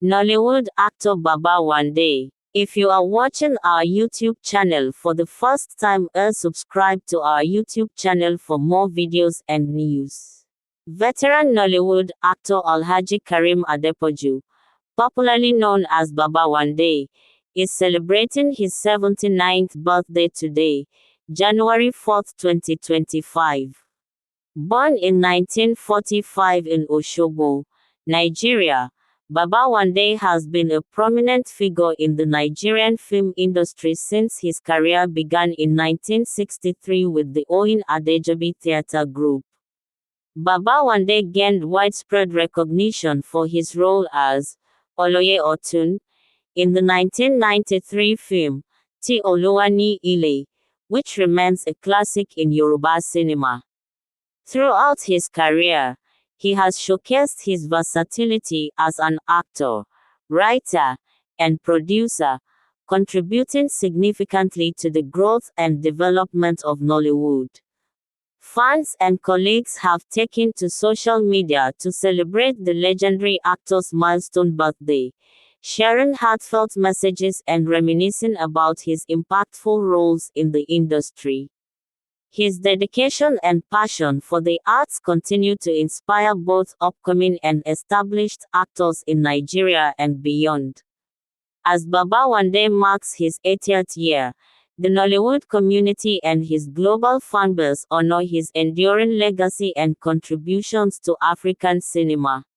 Nollywood actor Baba Wande. If you are watching our YouTube channel for the first time, subscribe to our YouTube channel for more videos and news. Veteran Nollywood actor Alhaji Karim Adepoju, popularly known as Baba Wande, is celebrating his 79th birthday today, January 4, 2025. Born in 1945 in Osogbo, Nigeria, Baba Wande has been a prominent figure in the Nigerian film industry since his career began in 1963 with the Oyin Adejobi Theatre Group. Baba Wande gained widespread recognition for his role as Oloye Otun in the 1993 film Ti Oluwa Ni Ile, which remains a classic in Yoruba cinema. Throughout his career, he has showcased his versatility as an actor, writer, and producer, contributing significantly to the growth and development of Nollywood. Fans and colleagues have taken to social media to celebrate the legendary actor's milestone birthday, sharing heartfelt messages and reminiscing about his impactful roles in the industry. His dedication and passion for the arts continue to inspire both upcoming and established actors in Nigeria and beyond. As Baba Wande marks his 80th year, the Nollywood community and his global fanbase honor his enduring legacy and contributions to African cinema.